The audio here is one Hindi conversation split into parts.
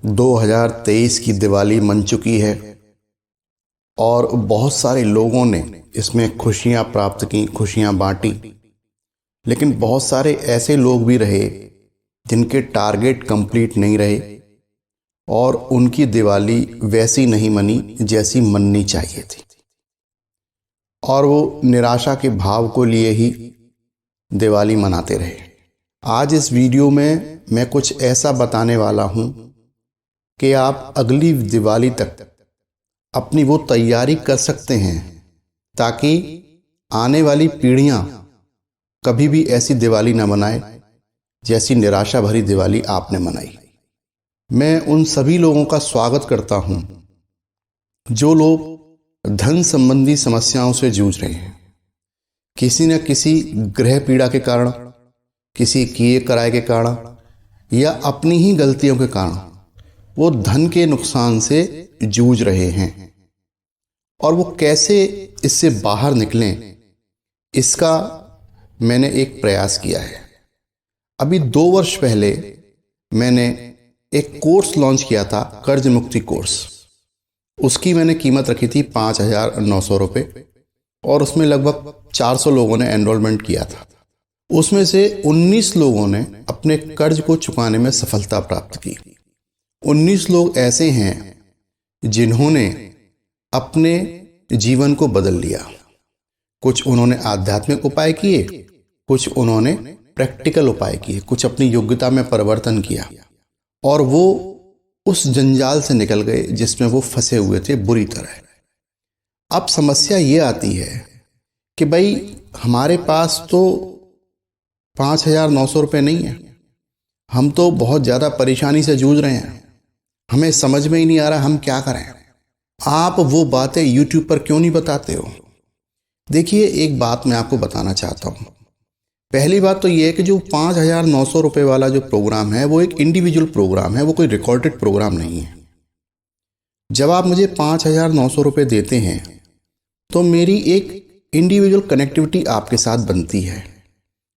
2023 की दिवाली मन चुकी है और बहुत सारे लोगों ने इसमें खुशियां प्राप्त की, खुशियां बांटी। लेकिन बहुत सारे ऐसे लोग भी रहे जिनके टारगेट कंप्लीट नहीं रहे और उनकी दिवाली वैसी नहीं मनी जैसी मननी चाहिए थी, और वो निराशा के भाव को लिए ही दिवाली मनाते रहे। आज इस वीडियो में मैं कुछ ऐसा बताने वाला हूं कि आप अगली दिवाली तक अपनी वो तैयारी कर सकते हैं ताकि आने वाली पीढ़ियां कभी भी ऐसी दिवाली न मनाए जैसी निराशा भरी दिवाली आपने मनाई। मैं उन सभी लोगों का स्वागत करता हूं जो लोग धन संबंधी समस्याओं से जूझ रहे हैं, किसी न किसी ग्रह पीड़ा के कारण, किसी किए कराए के कारण या अपनी ही गलतियों के कारण वो धन के नुकसान से जूझ रहे हैं, और वो कैसे इससे बाहर निकलें इसका मैंने एक प्रयास किया है। अभी 2 वर्ष पहले मैंने एक कोर्स लॉन्च किया था, कर्ज मुक्ति कोर्स। उसकी मैंने कीमत रखी थी 5,900 रुपये और उसमें लगभग 400 लोगों ने एनरोलमेंट किया था। उसमें से 19 लोगों ने अपने कर्ज को चुकाने में सफलता प्राप्त की। 19 लोग ऐसे हैं जिन्होंने अपने जीवन को बदल लिया। कुछ उन्होंने आध्यात्मिक उपाय किए, कुछ उन्होंने प्रैक्टिकल उपाय किए, कुछ अपनी योग्यता में परिवर्तन किया, और वो उस जंजाल से निकल गए जिसमें वो फंसे हुए थे बुरी तरह। अब समस्या ये आती है कि भाई हमारे पास तो 5,900 रुपये नहीं है, हम तो बहुत ज़्यादा परेशानी से जूझ रहे हैं, हमें समझ में ही नहीं आ रहा हम क्या करें। आप वो बातें YouTube पर क्यों नहीं बताते हो? देखिए, एक बात मैं आपको बताना चाहता हूँ। पहली बात तो ये है कि जो 5,900 रुपये वाला जो प्रोग्राम है वो एक इंडिविजुअल प्रोग्राम है, वो कोई रिकॉर्डेड प्रोग्राम नहीं है। जब आप मुझे 5,900 रुपये देते हैं तो मेरी एक इंडिविजुअल कनेक्टिविटी आपके साथ बनती है।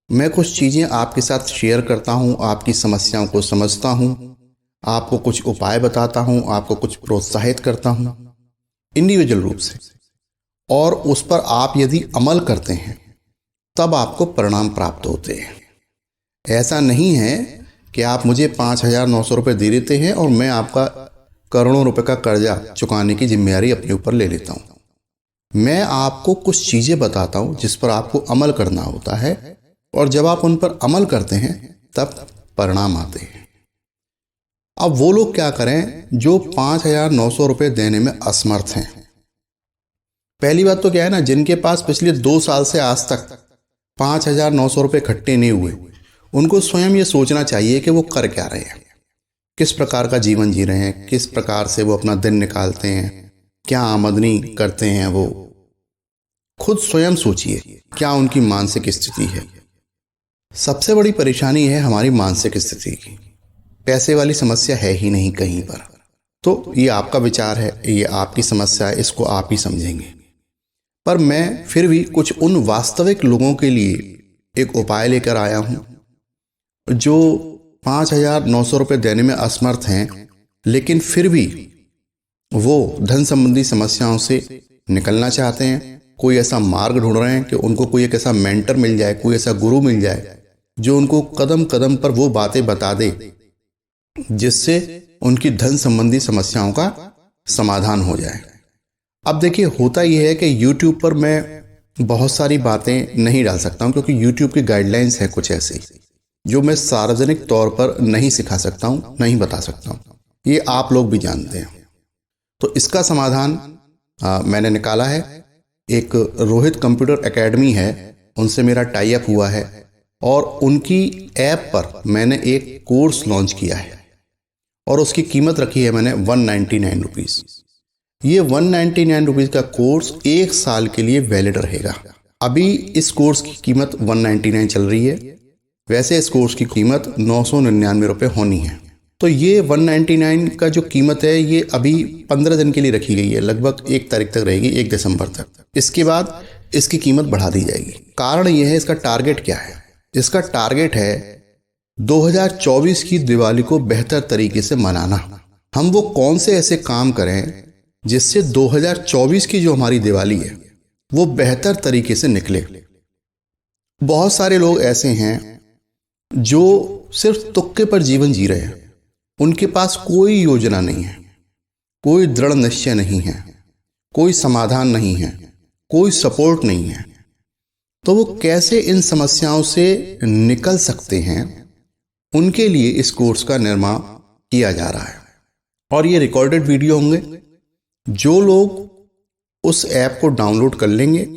मैं कुछ चीज़ें आपके साथ शेयर करता हूँ, आपकी समस्याओं को समझता हूँ, आपको कुछ उपाय बताता हूँ, आपको कुछ प्रोत्साहित करता हूँ इंडिविजुअल रूप से, और उस पर आप यदि अमल करते हैं तब आपको परिणाम प्राप्त होते हैं। ऐसा नहीं है कि आप मुझे 5,900 रुपये दे देते हैं और मैं आपका करोड़ों रुपए का कर्जा चुकाने की जिम्मेदारी अपने ऊपर ले लेता हूँ। मैं आपको कुछ चीज़ें बताता हूँ जिस पर आपको अमल करना होता है, और जब आप उन पर अमल करते हैं तब परिणाम आते हैं। अब वो लोग क्या करें जो 5,900 रुपये देने में असमर्थ हैं? पहली बात तो क्या है ना, जिनके पास पिछले 2 साल से आज तक 5,900 रुपये इकट्ठे नहीं हुए, उनको स्वयं ये सोचना चाहिए कि वो कर क्या रहे हैं, किस प्रकार का जीवन जी रहे हैं, किस प्रकार से वो अपना दिन निकालते हैं, क्या आमदनी करते हैं। वो खुद स्वयं सोचिए क्या उनकी मानसिक स्थिति है। सबसे बड़ी परेशानी है हमारी मानसिक स्थिति की। पैसे वाली समस्या है ही नहीं कहीं पर। तो ये आपका विचार है, ये आपकी समस्या है, इसको आप ही समझेंगे। पर मैं फिर भी कुछ उन वास्तविक लोगों के लिए एक उपाय लेकर आया हूं जो 5,900 रुपये देने में असमर्थ हैं, लेकिन फिर भी वो धन संबंधी समस्याओं से निकलना चाहते हैं। कोई ऐसा मार्ग ढूंढ रहे हैं कि उनको कोई एक ऐसा मेंटर मिल जाए, कोई ऐसा गुरु मिल जाए जो उनको कदम कदम पर वो बातें बता दे जिससे उनकी धन संबंधी समस्याओं का समाधान हो जाए। अब देखिए, होता यह है कि YouTube पर मैं बहुत सारी बातें नहीं डाल सकता हूं, क्योंकि YouTube की गाइडलाइंस है कुछ ऐसी जो मैं सार्वजनिक तौर पर नहीं सिखा सकता हूं, नहीं बता सकता हूं। ये आप लोग भी जानते हैं। तो इसका समाधान मैंने निकाला है। एक रोहित कंप्यूटर एकेडमी है, उनसे मेरा टाई अप हुआ है, और उनकी ऐप पर मैंने एक कोर्स लॉन्च किया है और उसकी कीमत रखी है मैंने 199 रुपीज़। ये 199 रुपीज़ का कोर्स 1 साल के लिए वैलिड रहेगा। अभी इस कोर्स की कीमत 199 चल रही है, वैसे इस कोर्स की कीमत 999 रुपये होनी है। तो ये 199 का जो कीमत है ये अभी 15 दिन के लिए रखी गई है, लगभग 1 तारीख तक रहेगी, 1 दिसंबर तक। इसके बाद इसकी कीमत बढ़ा दी जाएगी। कारण यह है, इसका टारगेट क्या है? इसका टारगेट है 2024 की दिवाली को बेहतर तरीके से मनाना। हम वो कौन से ऐसे काम करें जिससे 2024 की जो हमारी दिवाली है वो बेहतर तरीके से निकले। बहुत सारे लोग ऐसे हैं जो सिर्फ तुक्के पर जीवन जी रहे हैं। उनके पास कोई योजना नहीं है, कोई दृढ़ निश्चय नहीं है, कोई समाधान नहीं है, कोई सपोर्ट नहीं है। तो वो कैसे इन समस्याओं से निकल सकते हैं, उनके लिए इस कोर्स का निर्माण किया जा रहा है। और ये रिकॉर्डेड वीडियो होंगे। जो लोग उस ऐप को डाउनलोड कर लेंगे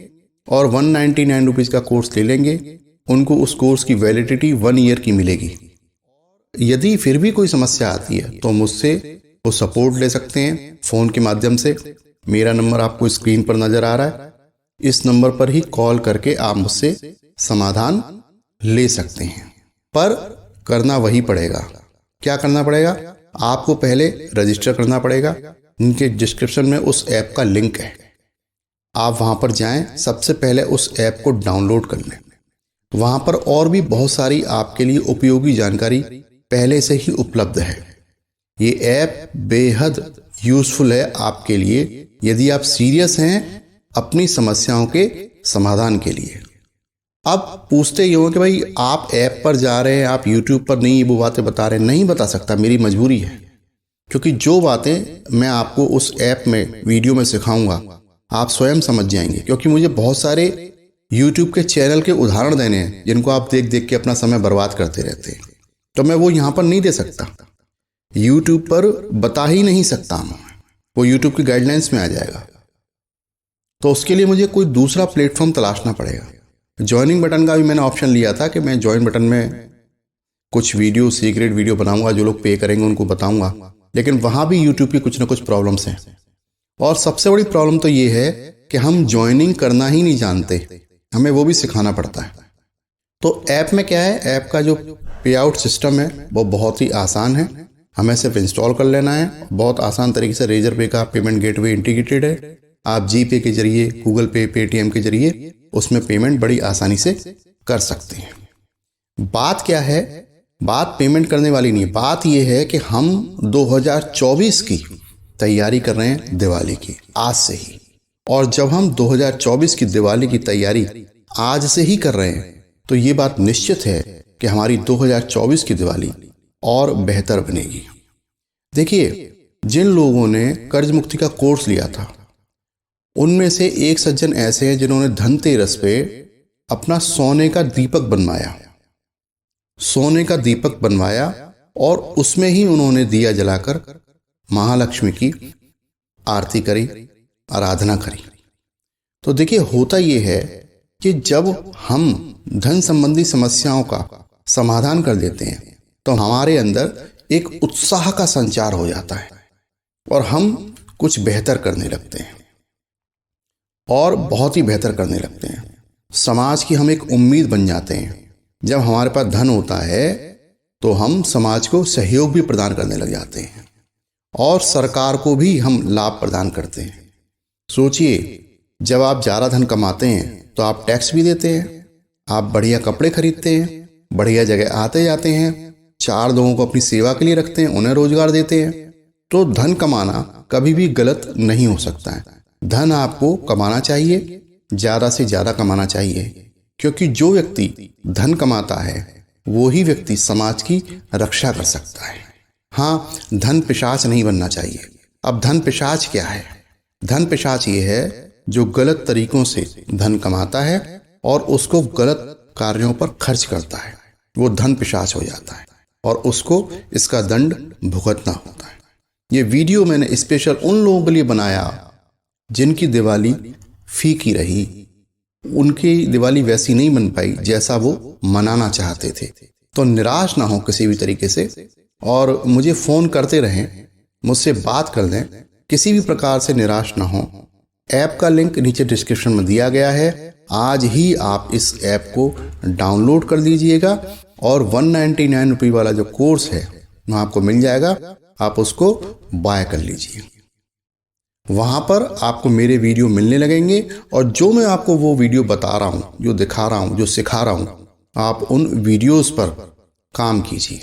और 199 रुपीज़ का कोर्स ले लेंगे, उनको उस कोर्स की वैलिडिटी 1 ईयर की मिलेगी। यदि फिर भी कोई समस्या आती है तो मुझसे वो सपोर्ट ले सकते हैं फ़ोन के माध्यम से। मेरा नंबर आपको स्क्रीन पर नज़र आ रहा है। इस नंबर पर ही कॉल करके आप मुझसे समाधान ले सकते हैं। पर करना वही पड़ेगा। क्या करना पड़ेगा? आपको पहले रजिस्टर करना पड़ेगा। नीचे डिस्क्रिप्शन में उस ऐप का लिंक है, आप वहाँ पर जाएं। सबसे पहले उस ऐप को डाउनलोड कर लें। वहाँ पर और भी बहुत सारी आपके लिए उपयोगी जानकारी पहले से ही उपलब्ध है। ये ऐप बेहद यूज़फुल है आपके लिए, यदि आप सीरियस हैं अपनी समस्याओं के समाधान के लिए। अब पूछते ही हो कि भाई आप ऐप पर जा रहे हैं, आप यूट्यूब पर नहीं वो बातें बता रहे हैं। नहीं बता सकता, मेरी मजबूरी है, क्योंकि जो बातें मैं आपको उस ऐप में वीडियो में सिखाऊंगा आप स्वयं समझ जाएंगे। क्योंकि मुझे बहुत सारे यूट्यूब के चैनल के उदाहरण देने हैं जिनको आप देख देख के अपना समय बर्बाद करते रहते हैं, तो मैं वो यहाँ पर नहीं दे सकता, यूट्यूब पर बता ही नहीं सकता मैं, वो यूट्यूब की गाइडलाइंस में आ जाएगा। तो उसके लिए मुझे कोई दूसरा प्लेटफॉर्म तलाशना पड़ेगा। ज्वाइनिंग बटन का भी मैंने ऑप्शन लिया था कि मैं ज्वाइन बटन में कुछ वीडियो, सीक्रेट वीडियो बनाऊंगा, जो लोग पे करेंगे उनको बताऊंगा, लेकिन वहाँ भी यूट्यूब की कुछ ना कुछ प्रॉब्लम्स हैं। और सबसे बड़ी प्रॉब्लम तो ये है कि हम ज्वाइनिंग करना ही नहीं जानते, हमें वो भी सिखाना पड़ता है। तो ऐप में क्या है, ऐप का जो पे आउट सिस्टम है वो बहुत ही आसान है। हमें सिर्फ इंस्टॉल कर लेना है। बहुत आसान तरीके से रेजर पे का पेमेंट गेटवे इंटीग्रेटेड है। आप जीपे के जरिए, गूगल पे, पेटीएम के जरिए उसमें पेमेंट बड़ी आसानी से कर सकते हैं। बात क्या है, बात पेमेंट करने वाली नहीं है। बात यह है कि हम 2024 की तैयारी कर रहे हैं, दिवाली की, आज से ही। और जब हम 2024 की दिवाली की तैयारी आज से ही कर रहे हैं तो ये बात निश्चित है कि हमारी 2024 की दिवाली और बेहतर बनेगी। देखिए, जिन लोगों ने कर्ज मुक्ति का कोर्स लिया था उनमें से एक सज्जन ऐसे हैं जिन्होंने धनतेरस पे अपना सोने का दीपक बनवाया, सोने का दीपक बनवाया और उसमें ही उन्होंने दिया जलाकर महालक्ष्मी की आरती करी, आराधना करी। तो देखिए, होता ये है कि जब हम धन संबंधी समस्याओं का समाधान कर देते हैं तो हमारे अंदर एक उत्साह का संचार हो जाता है और हम कुछ बेहतर करने लगते हैं, और बहुत ही बेहतर करने लगते हैं। समाज की हम एक उम्मीद बन जाते हैं। जब हमारे पास धन होता है तो हम समाज को सहयोग भी प्रदान करने लग जाते हैं और सरकार को भी हम लाभ प्रदान करते हैं। सोचिए, जब आप ज़्यादा धन कमाते हैं तो आप टैक्स भी देते हैं, आप बढ़िया कपड़े खरीदते हैं, बढ़िया जगह आते जाते हैं, 4 लोगों को अपनी सेवा के लिए रखते हैं, उन्हें रोजगार देते हैं। तो धन कमाना कभी भी गलत नहीं हो सकता है। धन आपको कमाना चाहिए, ज़्यादा से ज़्यादा कमाना चाहिए, क्योंकि जो व्यक्ति धन कमाता है वो ही व्यक्ति समाज की रक्षा कर सकता है। हाँ, धन पिशाच नहीं बनना चाहिए। अब धन पिशाच क्या है? धन पिशाच ये है जो गलत तरीकों से धन कमाता है और उसको गलत कार्यों पर खर्च करता है, वो धन पिशाच हो जाता है और उसको इसका दंड भुगतना होता है। ये वीडियो मैंने स्पेशल उन लोगों के लिए बनाया जिनकी दिवाली फीकी रही, उनकी दिवाली वैसी नहीं बन पाई जैसा वो मनाना चाहते थे। तो निराश ना हो किसी भी तरीके से और मुझे फ़ोन करते रहें, मुझसे बात कर दें, किसी भी प्रकार से निराश ना हो। ऐप का लिंक नीचे डिस्क्रिप्शन में दिया गया है। आज ही आप इस ऐप को डाउनलोड कर लीजिएगा और 199 रुपये वाला जो कोर्स है वो आपको मिल जाएगा, आप उसको बाय कर लीजिए। वहाँ पर आपको मेरे वीडियो मिलने लगेंगे और जो मैं आपको वो वीडियो बता रहा हूँ, जो दिखा रहा हूँ, जो सिखा रहा हूँ, आप उन वीडियोस पर काम कीजिए।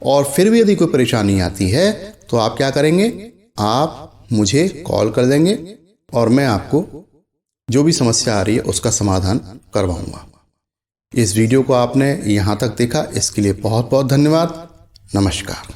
और फिर भी यदि कोई परेशानी आती है तो आप क्या करेंगे, आप मुझे कॉल कर देंगे और मैं आपको जो भी समस्या आ रही है उसका समाधान करवाऊंगा। इस वीडियो को आपने यहाँ तक देखा, इसके लिए बहुत बहुत धन्यवाद। नमस्कार।